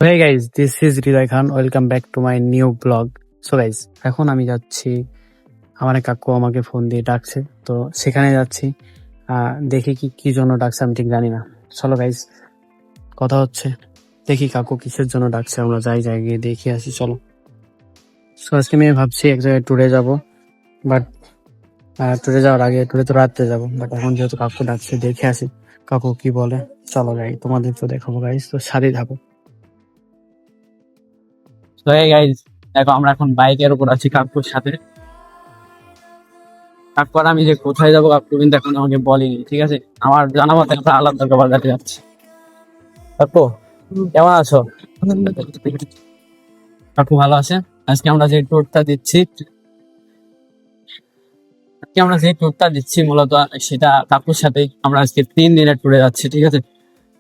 Hey guys, this is Hridoy Khan. Welcome back to my new blog. So guys, এখন আমি যাচ্ছি, আমার এক কাকু আমাকে ফোন দিয়ে ডাকছে, তো সেখানে যাচ্ছি। দেখি কি কি জন্য ডাকছে আমি ঠিক জানি না। চলো গাইজ, কথা হচ্ছে, দেখি কাকু কিসের জন্য ডাকছে, আমরা যাই যাই গিয়ে দেখে আসি, চলো। সো আজকে আমি ভাবছি এক জায়গায় ট্যুরে যাব, বাট ট্যুরে যাওয়ার আগে, ট্যুরে তো রাত্রে যাব, বাট এখন যেহেতু কাকু ডাকছে দেখে আসি কাকু কি বলে। চলো গাই, তোমাদের তো দেখাবো গাইজ, তো সাথেই থাকো। তো এই গাইজ, দেখো আমরা এখন বাইকের উপর আছি কাকুর সাথে। তারপর আমি যে কোথায় যাবো কাকু কিন্তু এখন আমাকে বলেনি, ঠিক আছে? আমার জানা মতে আমরা আলাদা বাজারে যাচ্ছি। কাকু কেমন আছো? কাকু ভালো আছে। আজকে আমরা যে ট্যুরটা দিচ্ছি মূলত সেটা কাকুর সাথেই। আমরা আজকে 3 দিনের ট্যুরে যাচ্ছি, ঠিক আছে?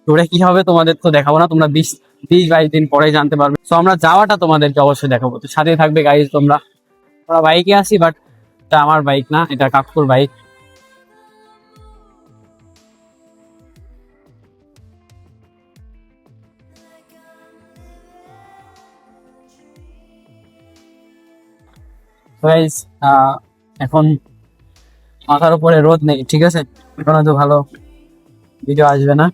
ট্যুরে কি হবে তোমাদের তো দেখাবো না, তোমরা 20-22 দিন পরে জানতে পারবে। তো আমরা যাওয়াটা তোমাদেরকে অবশ্যই দেখাবো, তো সাথে থাকবে গাইজ তোমরা। আমরা বাইকে আসি, বাট এটা আমার বাইক না, এটা কাকুর বাইক। গাইজ, এখন মাথার উপরে রোদ নেই, ঠিক আছে? এখন হয়তো ভালো ভিডিও আসবে না।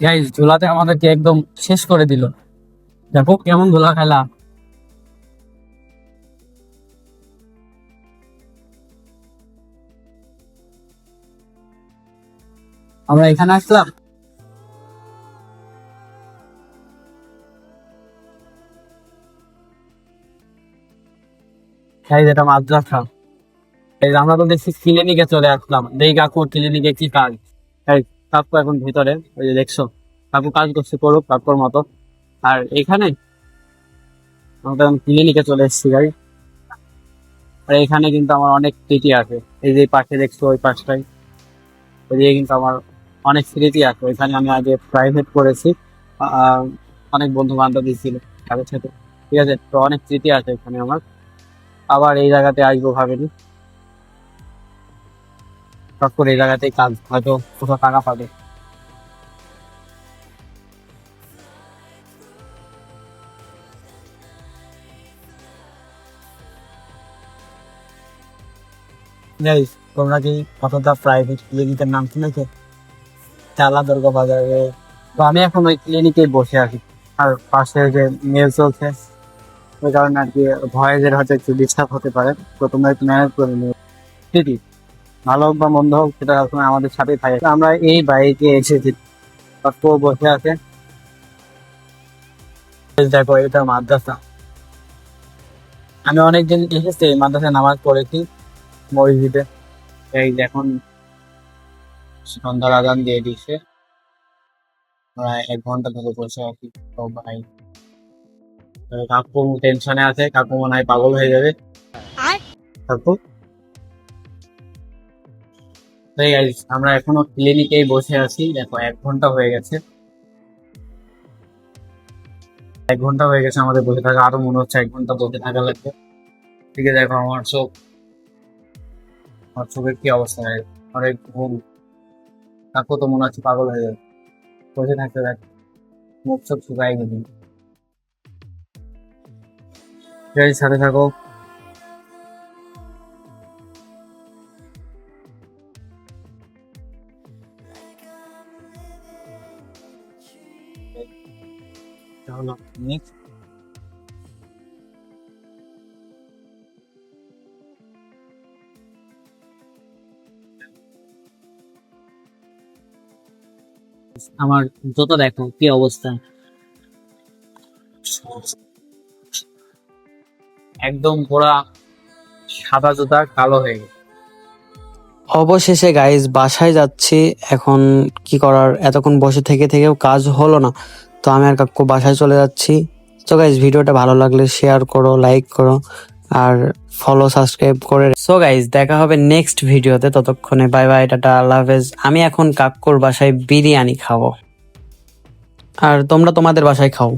গাইজ, ধুলাতে আমাদেরকে একদম শেষ করে দিল। দেখো কেমন ধুলা খেলা। আমরা এখানে আসলাম, গাইজ এটা মাদ্রাসা। এই আমরা তো দেখছি ক্লিনিকে চলে আসলাম, দেখি কাকুর ক্লিনিকে কি কাজ। এই কাকু এখন ভিতরে, ওই যে দেখছো, কাকু কাজ করছে, করুক কাকুর মতো। আর এখানে আমরা ক্লিনিকে চলে এসেছি গাই। আর এখানে কিন্তু আমার অনেক স্মৃতি আছে। এই যে পাশে দেখছো, ওই পাশটাই, ওইদিকে কিন্তু আমার অনেক স্মৃতি আছে। ওইখানে আমি আগে প্রাইভেট করেছি, আহ, অনেক বন্ধু বান্ধব ছিল তাদের সাথে, ঠিক আছে? তো অনেক স্মৃতি আছে এখানে আমার। আবার এই জায়গাতে আসবো ভাবিনি, শখ করে এই জায়গাতেই কাজ, হয়তো কোথাও টাকা পাবে। Guys, তোমরা কি কতটা প্রাইভেট ক্লিনিকের নাম শুনেছো? চালা দুর্গা বাজারে। তো আমি এখন ওই ক্লিনিকে বসে আছি, আর পাশে যে মেল চলছে, ওই কারণে আর কি ভয়েসের হয়তো একটু ডিস্টার্ব হতে পারে। তো তোমরা একটু ম্যানেজ করে নিও। ঠিকই, ভালো হোক বা মন্দ হোক, সেটা সবসময় আমাদের সাথেই থাকে। আমরা এই বাইকে এসেছি, তো বসে আছে। দেখো এটা মাদ্রাসা। আমি অনেকদিন এসেছি এই মাদ্রাসায়, নামাজ পড়েছি মসজিদে। এই এখন সন্ধ্যার আজান দিয়ে দিচ্ছে, প্রায় 1 ঘন্টা ধরে বসে আছি। তো ভাই, কাকু টেনশনে আছে, কাকু মনে হয় পাগল হয়ে যাবে। কাকু, তো guys, আমরা এখনো ক্লিনিকেই বসে আছি। দেখো 1 ঘন্টা হয়ে গেছে, 1 ঘন্টা হয়ে গেছে আমাদের বসে থাকা। আরো মনে হচ্ছে 1 ঘন্টা বসে থাকা লাগবে। ঠিক আছে, দেখো আমার চোখ, আমার চোখের কি অবস্থা হয়, অনেক ঘুম। কাকু তো মনে হচ্ছে পাগল হয়ে যাবে বসে থাকতে থাকতে, মুখ চোখ শুকাই গেছে। সাথে থাকো। এটা হলো clinic। আমার জুতো দেখো কি অবস্থা, একদম পুরা সাদা জুতা কালো হয়ে গেছে। অবশেষে গাইজ বাসায় যাচ্ছি। এখন কি করার, এতক্ষণ বসে থেকে থেকেও কাজ হলো না, তো আমি আর কাকু বাসায় চলে যাচ্ছি। তো গাইজ ভিডিওটা ভালো লাগলে শেয়ার করো, লাইক করো আর ফলো সাবস্ক্রাইব করে। সো গাইজ দেখা হবে নেক্সট ভিডিওতে, ততক্ষণে বাই বাই, টাটা, আল্লাহ হাফেজ। আমি এখন কাকুর বাসায় বিরিয়ানি খাবো আর তোমরা তোমাদের বাসায় খাও।